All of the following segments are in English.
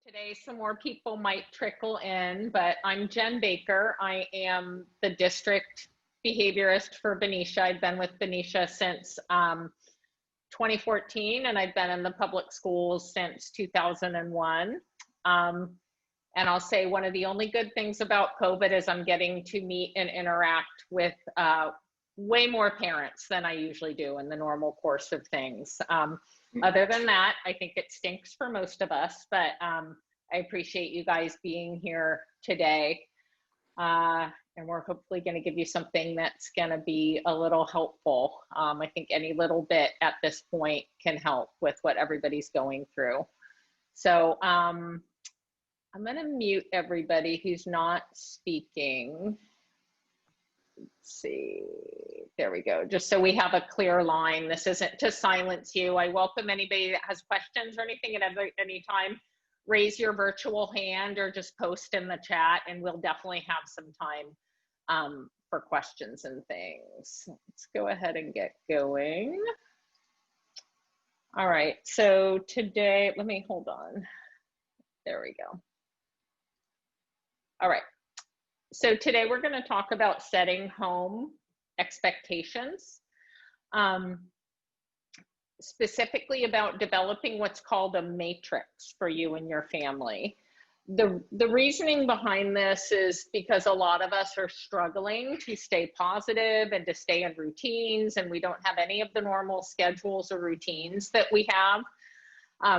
Today, some more people might trickle in, but I'm Jen Baker. I am the district behaviorist for Benicia. I've been with Benicia since 2014, and I've been in the public schools since 2001. And I'll say one of the only good things about COVID is I'm getting to meet and interact with way more parents than I usually do in the normal course of things. Other than that, I think it stinks for most of us, but I appreciate you guys being here today. And we're hopefully going to give you something that's going to be a little helpful. I think any little bit at this point can help with what everybody's going through. So I'm going to mute everybody who's not speaking. Let's see, there we go. Just so we have a clear line. This isn't to silence you. I welcome anybody that has questions or anything at any time. Raise your virtual hand or just post in the chat, and we'll definitely have some time for questions and things. Let's go ahead and get going. All right, so today, let me hold on. There we go. All right. So today we're going to talk about setting home expectations, specifically about developing what's called a matrix for you and your family. The reasoning behind this is because a lot of us are struggling to stay positive and to stay in routines, and we don't have any of the normal schedules or routines that we have.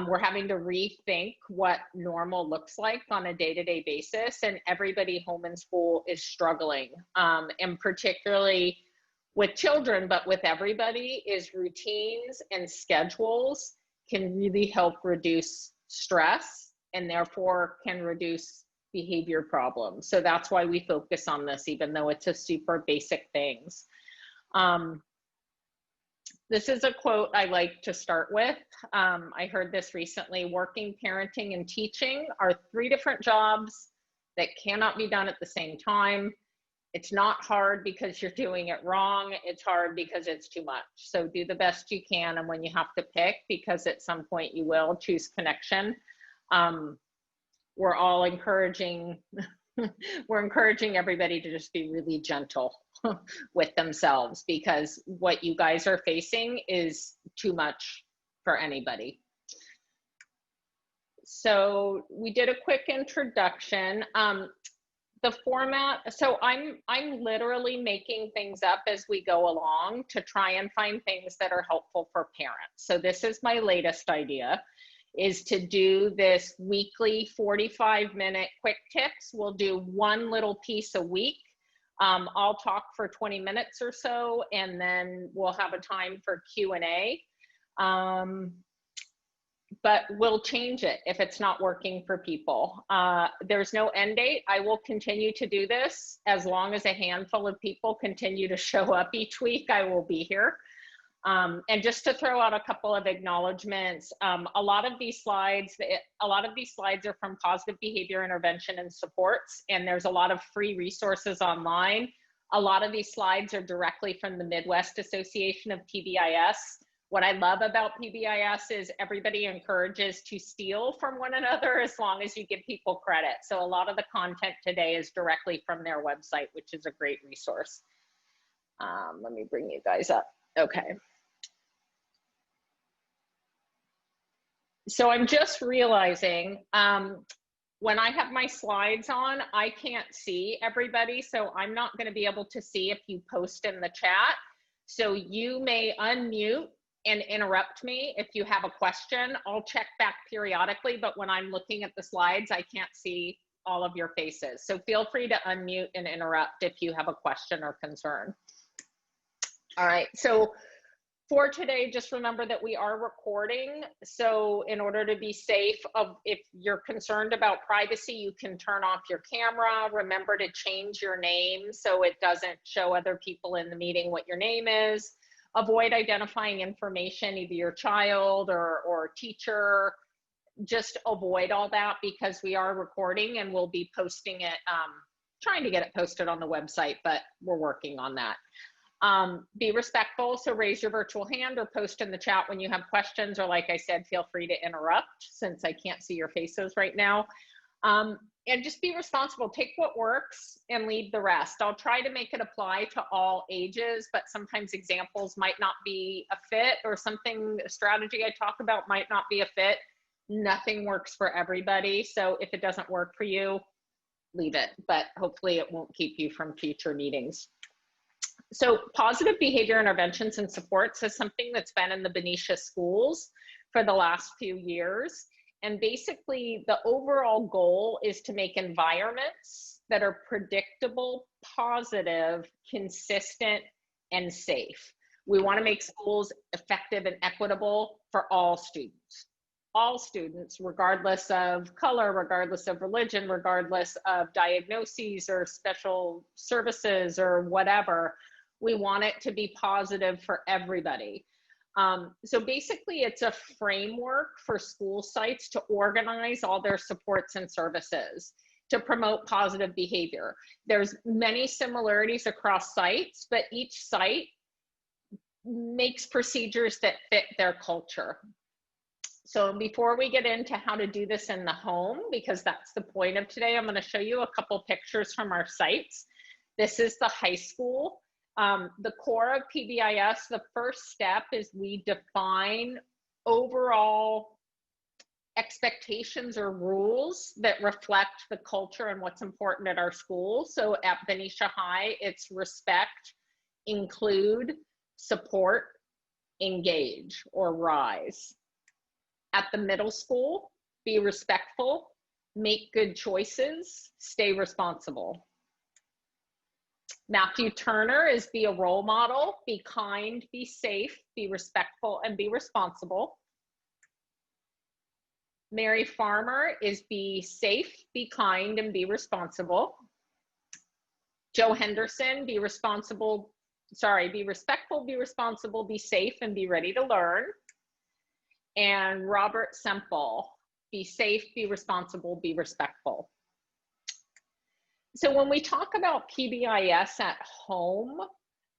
We're having to rethink what normal looks like on a day-to-day basis, and everybody home in school is struggling, and particularly with children, but with everybody, is routines and schedules can really help reduce stress and therefore can reduce behavior problems. So that's why we focus on this, even though it's a super basic things. This is a quote I like to start with. I heard this recently: working, parenting, and teaching are 3 different jobs that cannot be done at the same time. It's not hard because you're doing it wrong. It's hard because it's too much. So do the best you can, and when you have to pick, because at some point you will, choose connection. We're all encouraging, we're encouraging everybody to just be really gentle with themselves, because what you guys are facing is too much for anybody. So we did a quick introduction. The format, so I'm literally making things up as we go along to try and find things that are helpful for parents. So this is my latest idea, is to do this weekly 45-minute quick tips. We'll do one little piece a week. I'll talk for 20 minutes or so, and then we'll have a time for Q&A. But we'll change it if it's not working for people. There's no end date. I will continue to do this as long as a handful of people continue to show up each week. I will be here. And just to throw out a couple of acknowledgements, a lot of these slides are from Positive Behavior Intervention and Supports, and there's a lot of free resources online. A lot of these slides are directly from the Midwest Association of PBIS. What I love about PBIS is everybody encourages to steal from one another as long as you give people credit. So a lot of the content today is directly from their website, which is a great resource. Let me bring you guys up. Okay. So I'm just realizing when I have my slides on, I can't see everybody. So I'm not going to be able to see if you post in the chat. So you may unmute and interrupt me if you have a question. I'll check back periodically, but when I'm looking at the slides, I can't see all of your faces. So feel free to unmute and interrupt if you have a question or concern. All right, so for today, just remember that we are recording. So in order to be safe, if you're concerned about privacy, you can turn off your camera. Remember to change your name so it doesn't show other people in the meeting what your name is. Avoid identifying information, either your child or teacher. Just avoid all that, because we are recording and we'll be posting it, trying to get it posted on the website, but we're working on that. Be respectful, so raise your virtual hand or post in the chat when you have questions, or like I said, feel free to interrupt since I can't see your faces right now. And just be responsible, take what works and leave the rest. I'll try to make it apply to all ages, but sometimes examples might not be a fit, or something, a strategy I talk about might not be a fit. Nothing works for everybody. So if it doesn't work for you, leave it, but hopefully it won't keep you from future meetings. So positive behavior interventions and supports is something that's been in the Benicia schools for the last few years. And basically the overall goal is to make environments that are predictable, positive, consistent, and safe. We want to make schools effective and equitable for all students, regardless of color, regardless of religion, regardless of diagnoses or special services or whatever. We want it to be positive for everybody. So basically it's a framework for school sites to organize all their supports and services to promote positive behavior. There's many similarities across sites, but each site makes procedures that fit their culture. So before we get into how to do this in the home, because that's the point of today, I'm going to show you a couple pictures from our sites. This is the high school. The core of PBIS, the first step is we define overall expectations or rules that reflect the culture and what's important at our school. So at Benicia High, it's respect, include, support, engage, or rise. At the middle school, be respectful, make good choices, stay responsible. Matthew Turner is be a role model, be kind, be safe, be respectful, and be responsible. Mary Farmer is be safe, be kind, and be responsible. Joe Henderson, be respectful, be responsible, be safe, and be ready to learn. And Robert Semple, be safe, be responsible, be respectful. So when we talk about PBIS at home,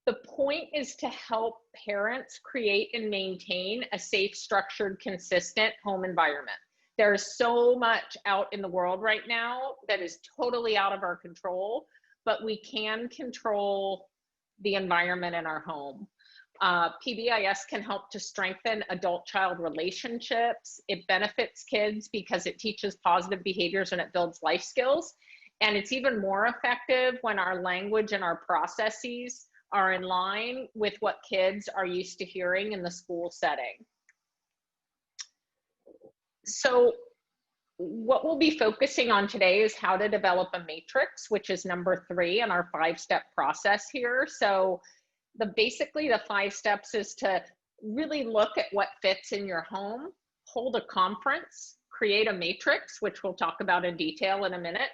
the point is to help parents create and maintain a safe, structured, consistent home environment. There's so much out in the world right now that is totally out of our control, but we can control the environment in our home. PBIS can help to strengthen adult-child relationships. It benefits kids because it teaches positive behaviors and it builds life skills. And it's even more effective when our language and our processes are in line with what kids are used to hearing in the school setting. So what we'll be focusing on today is how to develop a matrix, which is number 3 in our 5-step process here. So basically the 5 steps is to really look at what fits in your home, hold a conference, create a matrix, which we'll talk about in detail in a minute,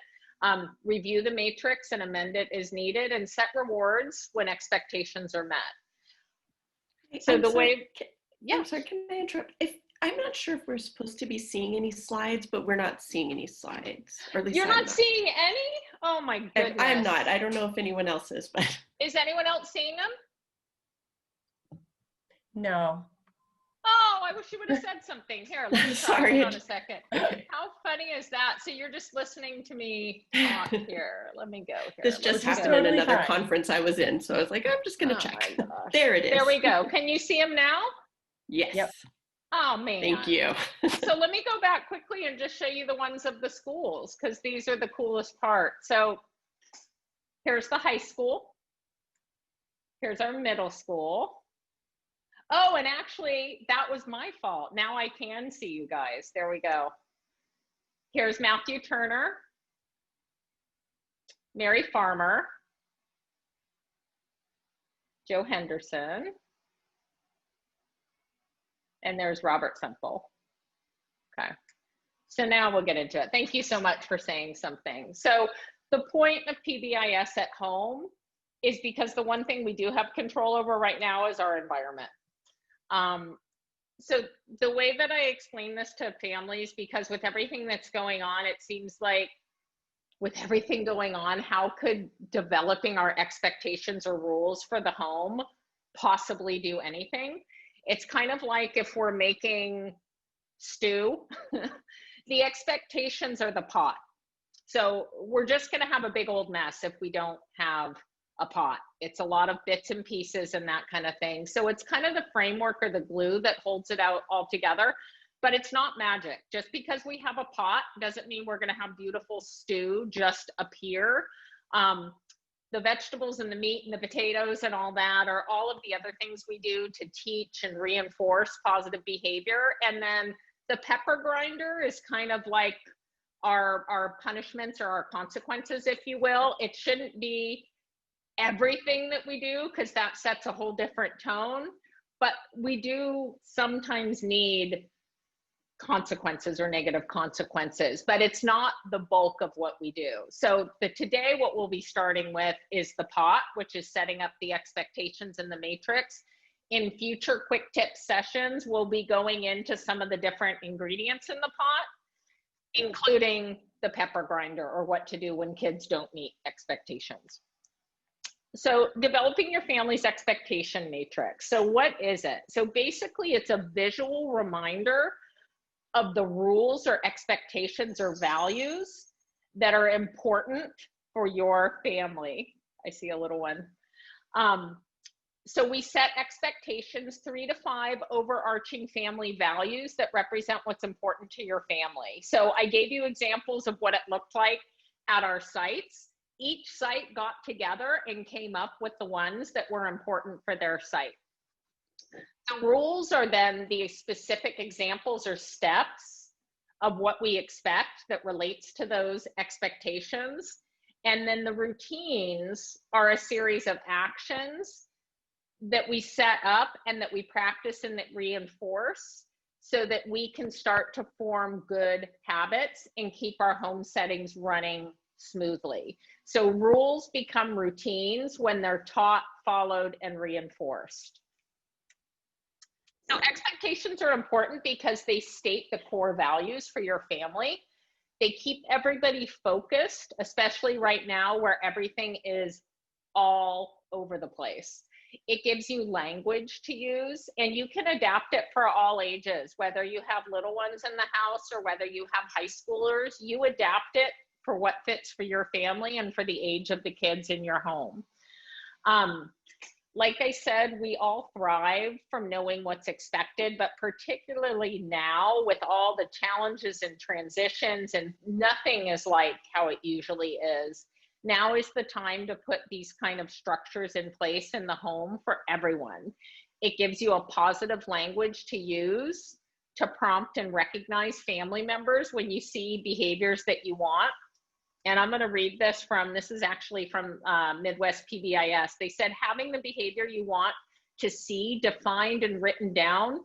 review the matrix and amend it as needed, and set rewards when expectations are met. So I'm sorry, can I interrupt? I'm not sure if we're supposed to be seeing any slides, but we're not seeing any slides. Or at least You're not seeing any? Oh my goodness. I'm not. I don't know if anyone else is, but. Is anyone else seeing them? No. Oh, I wish you would have said something. Here, let me try. Sorry. Hold on a second. Okay. How funny is that? So you're just listening to me talk here. Let me go here. This just happened in another conference I was in, so I was like, I'm just going to check. There it is. There we go. Can you see them now? Yes. Yep. Oh, man. Thank you. So let me go back quickly and just show you the ones of the schools, because these are the coolest part. So here's the high school. Here's our middle school. Oh, and actually, that was my fault. Now I can see you guys. There we go. Here's Matthew Turner, Mary Farmer, Joe Henderson, and there's Robert Semple. Okay, so now we'll get into it. Thank you so much for saying something. So the point of PBIS at home is because the one thing we do have control over right now is our environment. So the way that I explain this to families, because with everything that's going on, it seems like with everything going on, how could developing our expectations or rules for the home possibly do anything? It's kind of like if we're making stew, the expectations are the pot. So we're just going to have a big old mess if we don't have a pot. It's a lot of bits and pieces and that kind of thing. So it's kind of the framework or the glue that holds it out all together, but it's not magic. Just because we have a pot doesn't mean we're going to have beautiful stew just appear. The vegetables and the meat and the potatoes and all that are all of the other things we do to teach and reinforce positive behavior. And then the pepper grinder is kind of like our punishments or our consequences, if you will. It shouldn't be everything that we do because that sets a whole different tone, but we do sometimes need consequences or negative consequences, but it's not the bulk of what we do. So today what we'll be starting with is the pot, which is setting up the expectations in the matrix. In future quick tip sessions, we'll be going into some of the different ingredients in the pot, including the pepper grinder or what to do when kids don't meet expectations. So developing your family's expectation matrix. So what is it? So basically it's a visual reminder of the rules or expectations or values that are important for your family. I see a little one. So we set expectations, 3 to 5 overarching family values that represent what's important to your family. So I gave you examples of what it looked like at our sites. Each site got together and came up with the ones that were important for their site. The rules are then the specific examples or steps of what we expect that relates to those expectations. And then the routines are a series of actions that we set up and that we practice and that reinforce so that we can start to form good habits and keep our home settings running smoothly. So rules become routines when they're taught, followed, and reinforced. So expectations are important because they state the core values for your family. They keep everybody focused, especially right now where everything is all over the place. It gives you language to use, and you can adapt it for all ages, whether you have little ones in the house or whether you have high schoolers. You adapt it for what fits for your family and for the age of the kids in your home. Like I said, we all thrive from knowing what's expected, but particularly now with all the challenges and transitions, and nothing is like how it usually is. Now is the time to put these kind of structures in place in the home for everyone. It gives you a positive language to use to prompt and recognize family members when you see behaviors that you want. And I'm going to read this this is actually from Midwest PBIS. They said, having the behavior you want to see defined and written down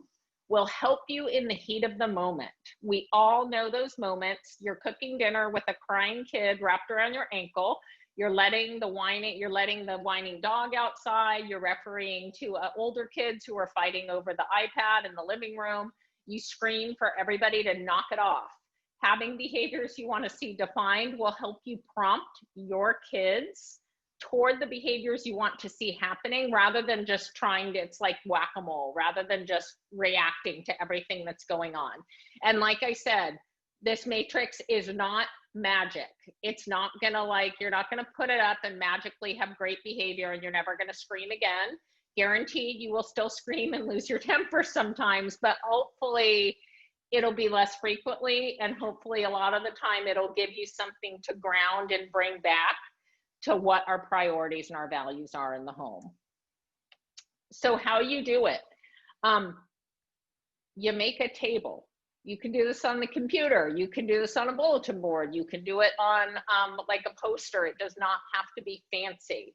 will help you in the heat of the moment. We all know those moments. You're cooking dinner with a crying kid wrapped around your ankle. You're letting the whining dog outside. You're refereeing to older kids who are fighting over the iPad in the living room. You scream for everybody to knock it off. Having behaviors you want to see defined will help you prompt your kids toward the behaviors you want to see happening, rather than just trying to, it's like whack-a-mole, rather than just reacting to everything that's going on. And like I said, this matrix is not magic. It's not gonna you're not gonna put it up and magically have great behavior and you're never gonna scream again. Guaranteed you will still scream and lose your temper sometimes, but hopefully it'll be less frequently, and hopefully a lot of the time it'll give you something to ground and bring back to what our priorities and our values are in the home. So how you do it, you make a table. You can do this on the computer. You can do this on a bulletin board. You can do it on like a poster. It does not have to be fancy.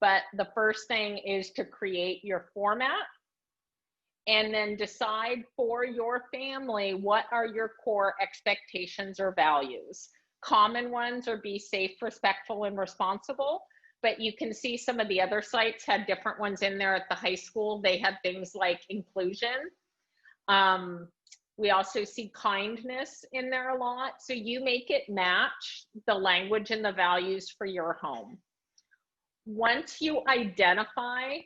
But the first thing is to create your format, and then decide for your family, what are your core expectations or values. Common ones are be safe, respectful, and responsible, but you can see some of the other sites had different ones in there. At the high school, they had things like inclusion, We also see kindness in there a lot. So you make it match the language and the values for your home. Once you identify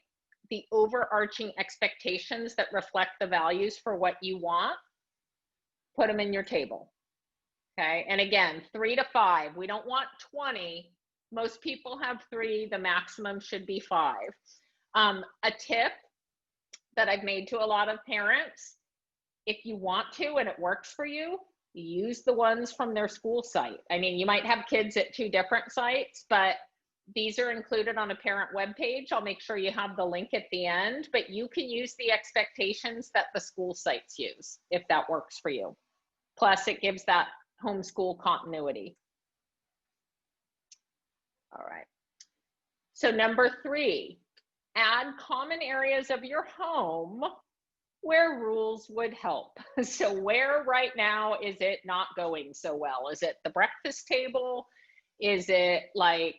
the overarching expectations that reflect the values for what you want, put them in your table. Okay. And again, 3 to 5. We don't want 20. Most people have 3. The maximum should be 5. A tip that I've made to a lot of parents, if you want to and it works for you, use the ones from their school site. I mean, you might have kids at 2 different sites, but these are included on a parent webpage. I'll make sure you have the link at the end, but you can use the expectations that the school sites use if that works for you. Plus, it gives that homeschool continuity. All right. So number 3, add common areas of your home where rules would help. So where right now is it not going so well? Is it the breakfast table? Is it like,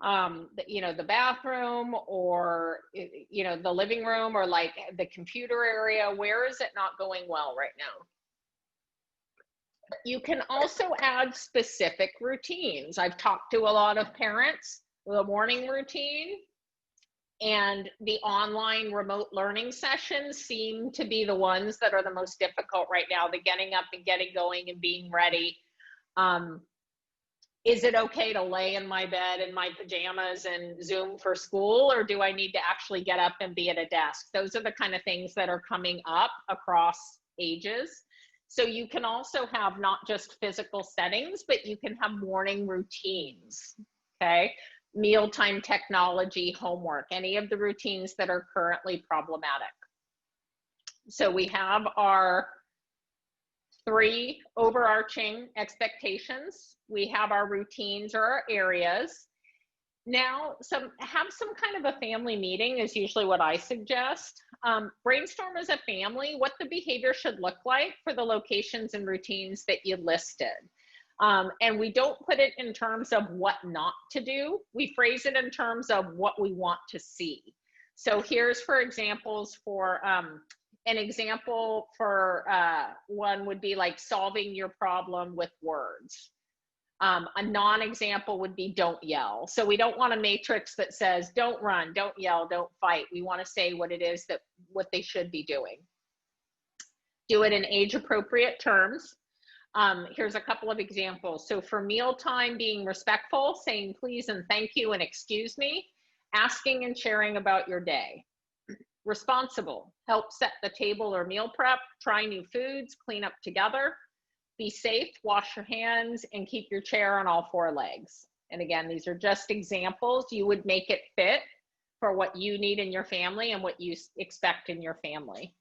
the bathroom, or, the living room, or like the computer area? Where is it not going well right now? You can also add specific routines. I've talked to a lot of parents, the morning routine and the online remote learning sessions seem to be the ones that are the most difficult right now, the getting up and getting going and being ready. Is it okay to lay in my bed in my pajamas and Zoom for school, or do I need to actually get up and be at a desk? Those are the kind of things that are coming up across ages. So you can also have not just physical settings, but you can have morning routines, okay? Mealtime technology, homework, any of the routines that are currently problematic. So we have our 3 overarching expectations. We have our routines or our areas. Now, have some kind of a family meeting is usually what I suggest. Brainstorm as a family what the behavior should look like for the locations and routines that you listed. And we don't put it in terms of what not to do. We phrase it in terms of what we want to see. So here's for examples for, an example for one would be like solving your problem with words. A non-example would be don't yell. So we don't want a matrix that says don't run, don't yell, don't fight. We want to say what it is that what they should be doing. Do it in age-appropriate terms. Here's a couple of examples. So for mealtime, being respectful, saying please and thank you and excuse me, asking and sharing about your day. Responsible, help set the table or meal prep, try new foods, clean up together. Be safe, wash your hands, and keep your chair on all 4 legs. And again, these are just examples. You would make it fit for what you need in your family and what you expect in your family.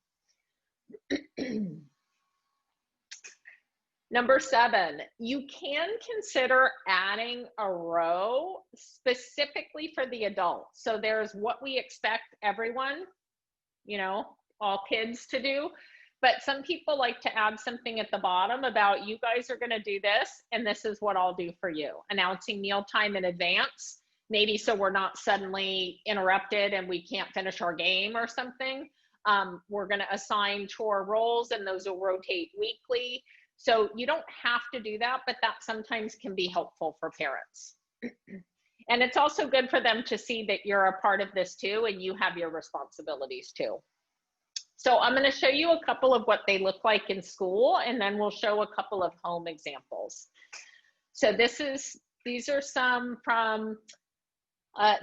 Number 7, you can consider adding a row specifically for the adults. So there's what we expect everyone, all kids to do. But some people like to add something at the bottom about you guys are going to do this, and this is what I'll do for you. Announcing mealtime in advance, maybe so we're not suddenly interrupted and we can't finish our game or something. We're going to assign chore roles, and those will rotate weekly. So you don't have to do that, but that sometimes can be helpful for parents. And it's also good for them to see that you're a part of this too, and you have your responsibilities too. So I'm going to show you a couple of what they look like in school, and then we'll show a couple of home examples. So these are some from,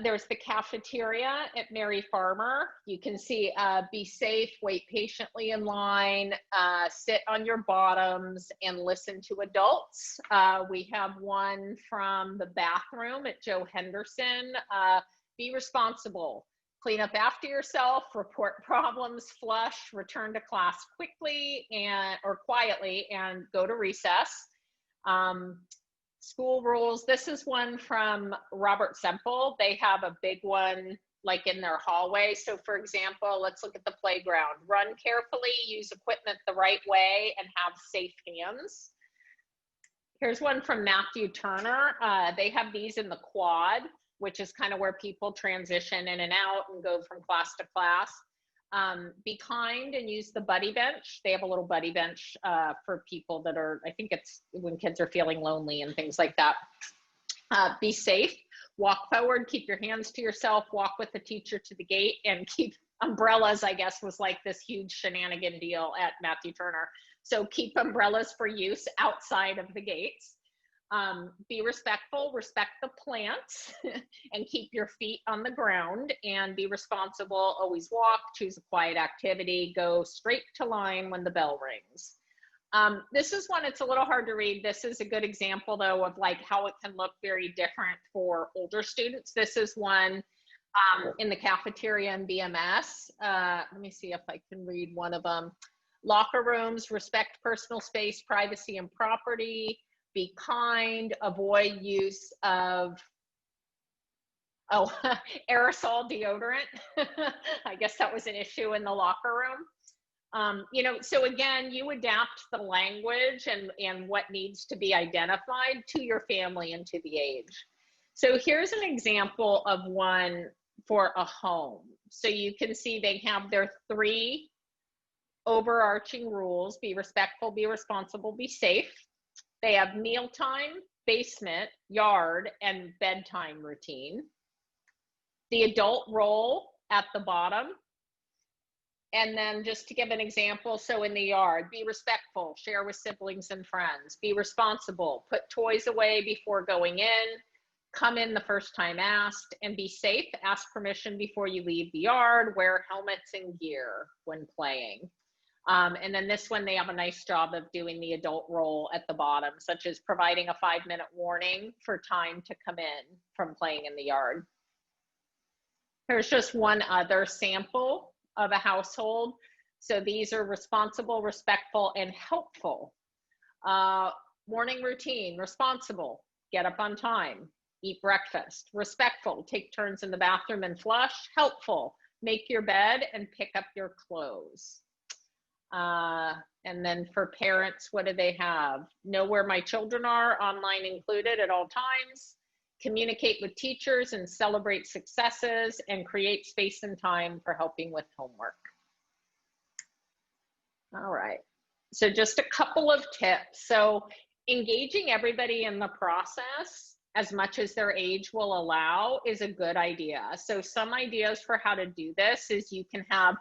there's the cafeteria at Mary Farmer. You can see, be safe, wait patiently in line, sit on your bottoms, and listen to adults. We have one from the bathroom at Joe Henderson, be responsible. Clean up after yourself, report problems, flush, return to class quickly or quietly, and go to recess. School rules. This is one from Robert Semple. They have a big one like in their hallway. So for example, let's look at the playground. Run carefully, use equipment the right way, and have safe hands. Here's one from Matthew Turner. They have these in the quad, which is kind of where people transition in and out and go from class to class. Be kind and use the buddy bench. They have a little buddy bench for people that are, I think it's when kids are feeling lonely and things like that. Be safe. Walk forward, keep your hands to yourself, walk with the teacher to the gate, and keep umbrellas, I guess, was like this huge shenanigan deal at Matthew Turner. So keep umbrellas for use outside of the gates. Be respectful, respect the plants, and keep your feet on the ground, and be responsible. Always walk, choose a quiet activity, go straight to line when the bell rings. This is one, it's a little hard to read. This is a good example though of like how it can look very different for older students. This is one in the cafeteria in BMS. Let me see if I can read one of them. Locker rooms, respect personal space, privacy, and property. Be kind, avoid use of, aerosol deodorant. I guess that was an issue in the locker room. You know, so again, you adapt the language and what needs to be identified to your family and to the age. So here's an example of one for a home. So you can see they have their 3 overarching rules: be respectful, be responsible, be safe. They have mealtime, basement, yard, and bedtime routine. The adult role at the bottom. And then just to give an example, so in the yard, be respectful, share with siblings and friends. Be responsible, put toys away before going in, come in the first time asked, and be safe, ask permission before you leave the yard, wear helmets and gear when playing. And then this one, they have a nice job of doing the adult role at the bottom, such as providing a 5-minute warning for time to come in from playing in the yard. Here's just one other sample of a household. So these are responsible, respectful, and helpful. Morning routine: responsible, get up on time, eat breakfast. Respectful, take turns in the bathroom and flush. Helpful, make your bed and pick up your clothes. And then for parents, what do they have? Know where my children are, online included at all times. Communicate with teachers and celebrate successes, and create space and time for helping with homework. All right, so just a couple of tips. So engaging everybody in the process as much as their age will allow is a good idea. So some ideas for how to do this is you can have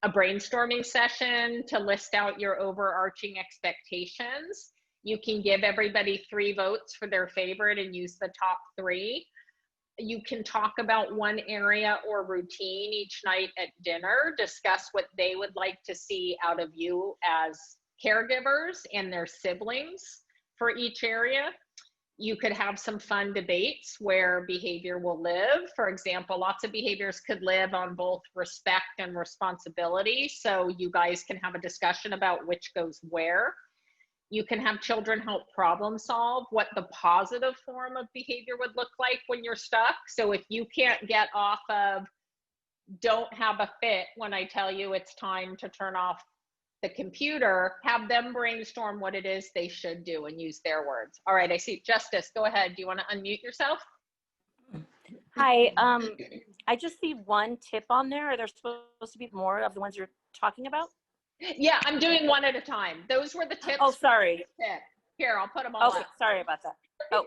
a brainstorming session to list out your overarching expectations. You can give everybody 3 votes for their favorite and use the top 3. You can talk about one area or routine each night at dinner, discuss what they would like to see out of you as caregivers and their siblings for each area. You could have some fun debates where behavior will live. For example, lots of behaviors could live on both respect and responsibility. So you guys can have a discussion about which goes where. You can have children help problem solve what the positive form of behavior would look like when you're stuck. So if you can't get off of don't have a fit when I tell you it's time to turn off the computer, have them brainstorm what it is they should do and use their words. All right, I see Justice, go ahead. Do you want to unmute yourself? Hi, I just see one tip on there. Are there supposed to be more of the ones you're talking about? Yeah, I'm doing one at a time. Those were the tips. Oh, sorry. Here, I'll put them all Okay, up. sorry about that. Oh,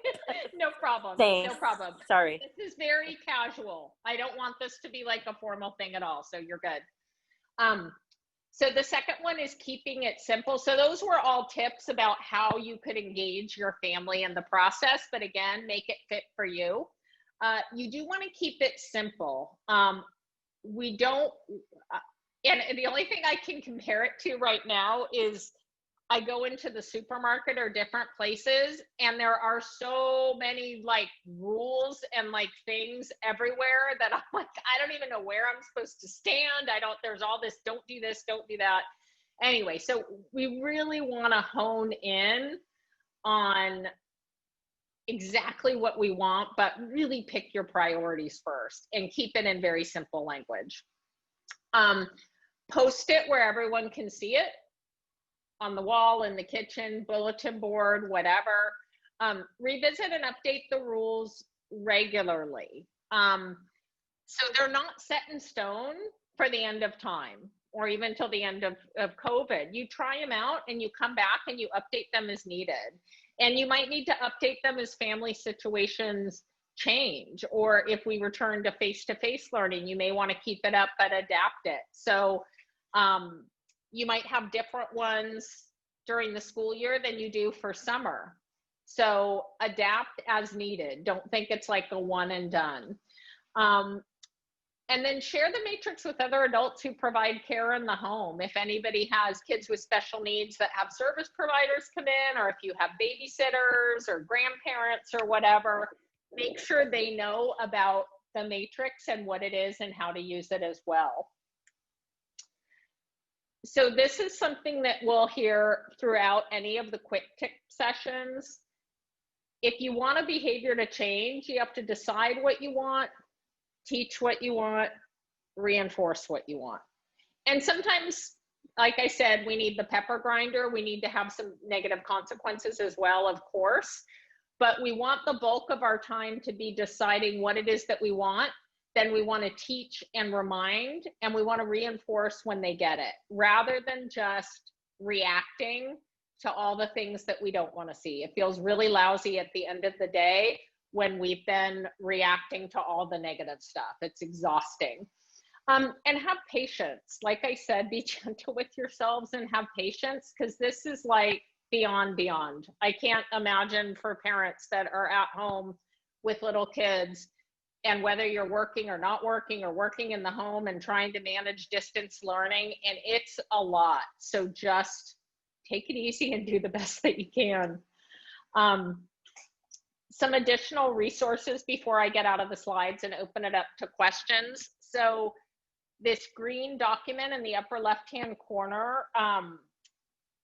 no problem. thanks. No problem. Sorry. This is very casual. I don't want this to be like a formal thing at all, so you're good. So the second one is keeping it simple. So those were all tips about how you could engage your family in the process, but again, make it fit for you. You do want to keep it simple. We don't, and the only thing I can compare it to right now is I go into the supermarket or different places and there are so many like rules and like things everywhere that I'm like, I don't even know where I'm supposed to stand. There's all this, don't do this, don't do that. Anyway, so we really want to hone in on exactly what we want, but really pick your priorities first and keep it in very simple language. Post it where everyone can see it, on the wall, in the kitchen, bulletin board, whatever. Revisit and update the rules regularly. So they're not set in stone for the end of time, or even till the end of COVID. You try them out and you come back and you update them as needed. And you might need to update them as family situations change, or if we return to face-to-face learning, you may want to keep it up but adapt it. So you might have different ones during the school year than you do for summer. So adapt as needed. Don't think it's like a one and done. And then share the matrix with other adults who provide care in the home. If anybody has kids with special needs that have service providers come in, or if you have babysitters or grandparents or whatever, make sure they know about the matrix and what it is and how to use it as well. So this is something that we'll hear throughout any of the quick tip sessions. If you want a behavior to change, you have to decide what you want, teach what you want, reinforce what you want. And sometimes, like I said, we need the pepper grinder. We need to have some negative consequences as well, of course. But we want the bulk of our time to be deciding what it is that we want. Then we want to teach and remind, and we want to reinforce when they get it, rather than just reacting to all the things that we don't want to see. It feels really lousy at the end of the day when we've been reacting to all the negative stuff. It's exhausting. And have patience. Like I said, be gentle with yourselves and have patience, because this is like beyond. I can't imagine for parents that are at home with little kids, and whether you're working or not working, or working in the home and trying to manage distance learning, and it's a lot. So just take it easy and do the best that you can. Some additional resources before I get out of the slides and open it up to questions. So this green document in the upper left-hand corner,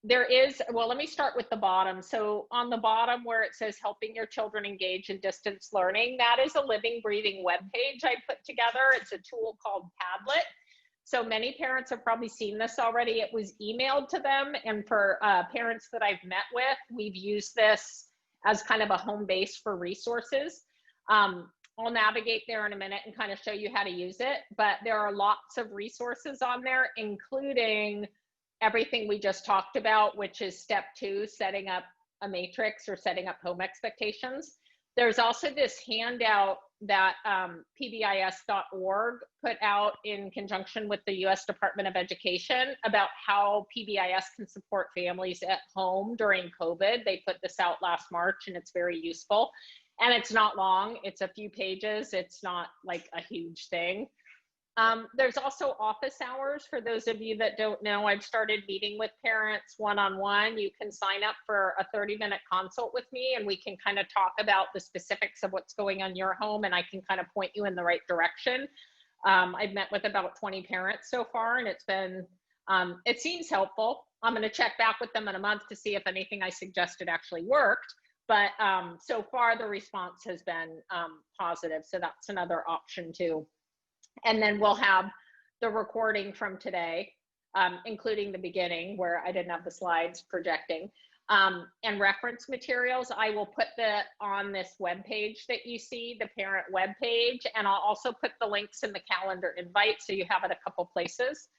there is, well, let me start with the bottom. So on the bottom where it says helping your children engage in distance learning, that is a living, breathing web page I put together. It's a tool called Padlet. So many parents have probably seen this already. It was emailed to them, and for parents that I've met with, we've used this as kind of a home base for resources. I'll navigate there in a minute and kind of show you how to use it, but there are lots of resources on there, including everything we just talked about, which is step 2, setting up a matrix or setting up home expectations. There's also this handout that PBIS.org put out in conjunction with the US Department of Education about how PBIS can support families at home during COVID. They put this out last March, and it's very useful. And it's not long, it's a few pages. It's not like a huge thing. There's also office hours. For those of you that don't know, I've started meeting with parents one-on-one. You can sign up for a 30-minute consult with me, and we can kind of talk about the specifics of what's going on in your home, and I can kind of point you in the right direction. I've met with about 20 parents so far, and it's been, it seems helpful. I'm going to check back with them in a month to see if anything I suggested actually worked. But so far, the response has been positive. So that's another option too. And then we'll have the recording from today, including the beginning where I didn't have the slides projecting, and reference materials. I will put that on this web page that you see, the parent web page, and I'll also put the links in the calendar invite so you have it a couple places.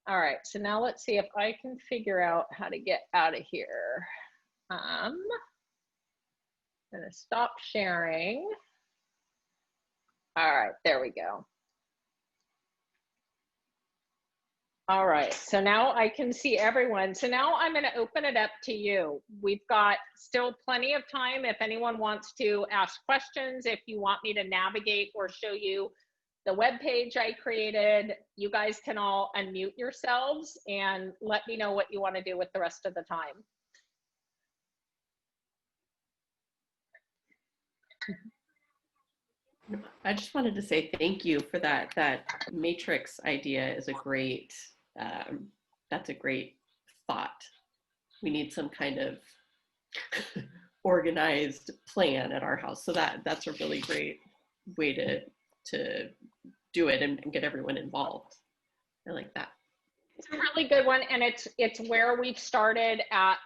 All right, so now let's see if I can figure out how to get out of here. I'm gonna stop sharing. All right, there we go. All right, so now I can see everyone. So now I'm going to open it up to you. We've got still plenty of time if anyone wants to ask questions. If you want me to navigate or show you the web page I created, you guys can all unmute yourselves and let me know what you want to do with the rest of the time. I just wanted to say thank you for that. That matrix idea is a great, that's a great thought. We need some kind of organized plan at our house. So that's a really great way to do it and get everyone involved. I like that. It's a really good one. And it's where we've started at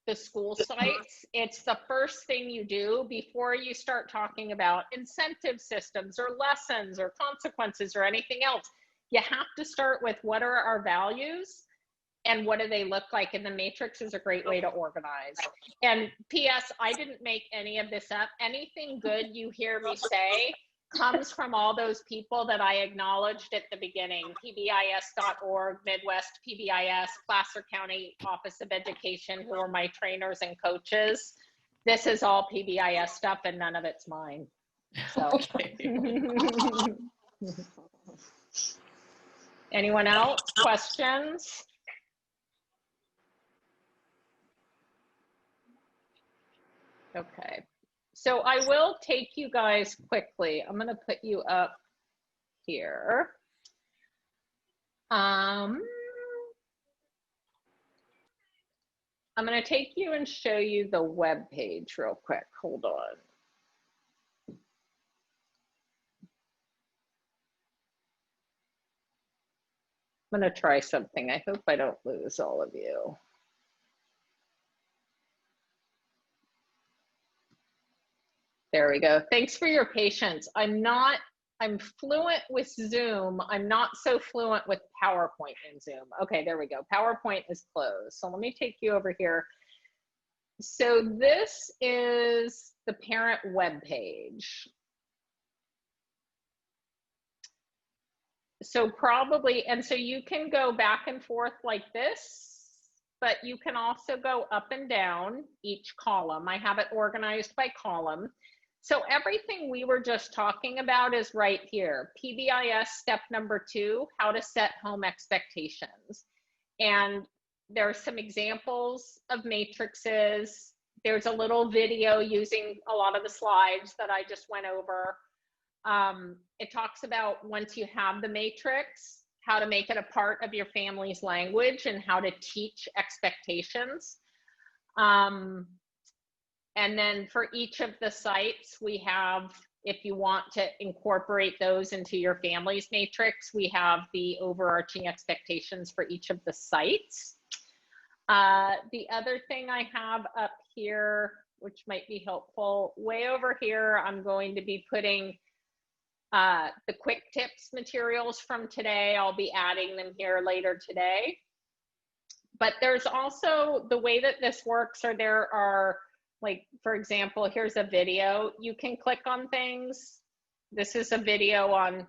the school sites. It's the first thing you do before you start talking about incentive systems or lessons or consequences or anything else. you have to start with what are our values and what do they look like? And the matrix is a great way to organize. And P.S., I didn't make any of this up. Anything good you hear me say comes from all those people that I acknowledged at the beginning: pbis.org, Midwest PBIS, Placer County Office of Education, who are my trainers and coaches. This is all PBIS stuff and none of it's mine. So. Okay. Anyone else? Questions? Okay. So I will take you guys quickly. I'm going to put you up here. I'm going to take you and show you the web page real quick. Hold on. I'm going to try something. I hope I don't lose all of you. There we go. Thanks for your patience. I'm fluent with Zoom. I'm not so fluent with PowerPoint in Zoom. Okay, there we go. PowerPoint is closed. So let me take you over here. So this is the parent web page. So probably, and so you can go back and forth like this, but you can also go up and down each column. I have it organized by column. So everything we were just talking about is right here. PBIS step number 2, how to set home expectations. And there are some examples of matrices. There's a little video using a lot of the slides that I just went over. It talks about, once you have the matrix, how to make it a part of your family's language and how to teach expectations. And then for each of the sites, we have, if you want to incorporate those into your family's matrix, we have the overarching expectations for each of the sites. The other thing I have up here, which might be helpful, way over here, I'm going to be putting the quick tips materials from today. I'll be adding them here later today. But there's also the way that this works, or there are, like, for example, here's a video. You can click on things. This is a video on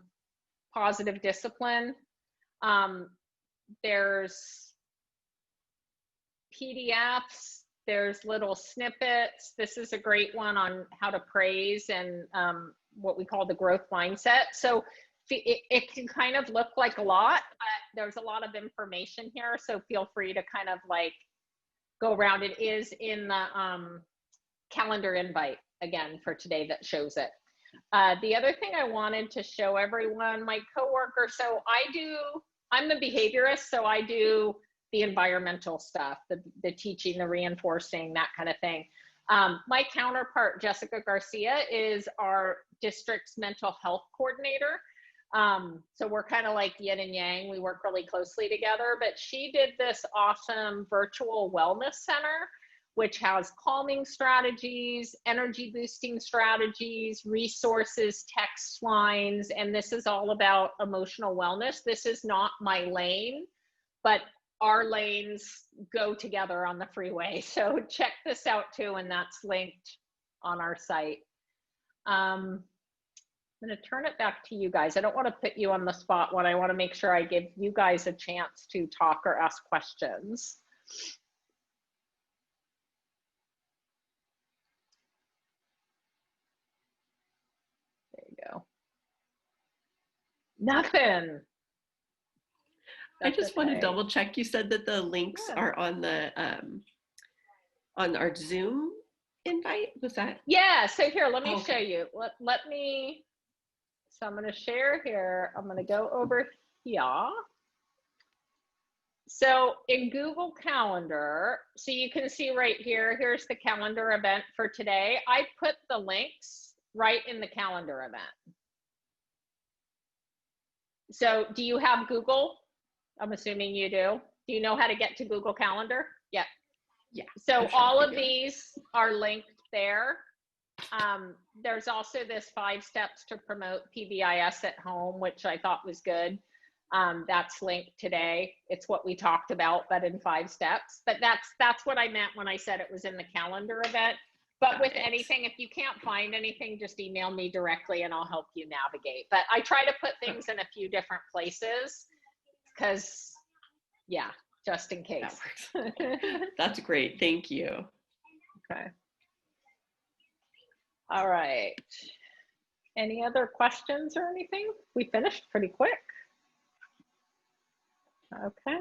positive discipline. There's PDFs, there's little snippets. This is a great one on how to praise and what we call the growth mindset. So it can kind of look like a lot, but there's a lot of information here. So feel free to kind of like go around. It is in the calendar invite again for today that shows it. The other thing I wanted to show everyone, my coworker, so I'm a behaviorist, so I do the environmental stuff, the teaching, the reinforcing, that kind of thing. My counterpart, Jessica Garcia, is our district's mental health coordinator. So we're kind of like yin and yang. We work really closely together, but she did this awesome virtual wellness center, which has calming strategies, energy boosting strategies, resources, text lines, and this is all about emotional wellness. This is not my lane, but our lanes go together on the freeway. So check this out too, and that's linked on our site. I'm gonna turn it back to you guys. I don't wanna put you on the spot when I wanna make sure I give you guys a chance to talk or ask questions. There you go. Nothing. I just want to double check. You said that the links are on the on our Zoom invite. Was that? Yeah. So here, let me show you. Let me. So I'm going to share here. I'm going to go over here. So in Google Calendar, so you can see right here. Here's the calendar event for today. I put the links right in the calendar event. So do you have Google? I'm assuming you do. Do you know how to get to Google Calendar? Yeah. Yeah. So all of these are linked there. There's also this 5 steps to promote PBIS at home, which I thought was good. That's linked today. It's what we talked about, but in 5 steps. But that's what I meant when I said it was in the calendar event. But with anything, if you can't find anything, just email me directly and I'll help you navigate. But I try to put things in a few different places because, yeah, just in case. That works. That's great. Thank you. Okay. All right. Any other questions or anything? We finished pretty quick. Okay.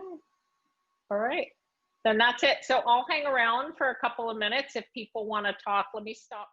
All right. Then that's it. So I'll hang around for a couple of minutes if people want to talk. Let me stop.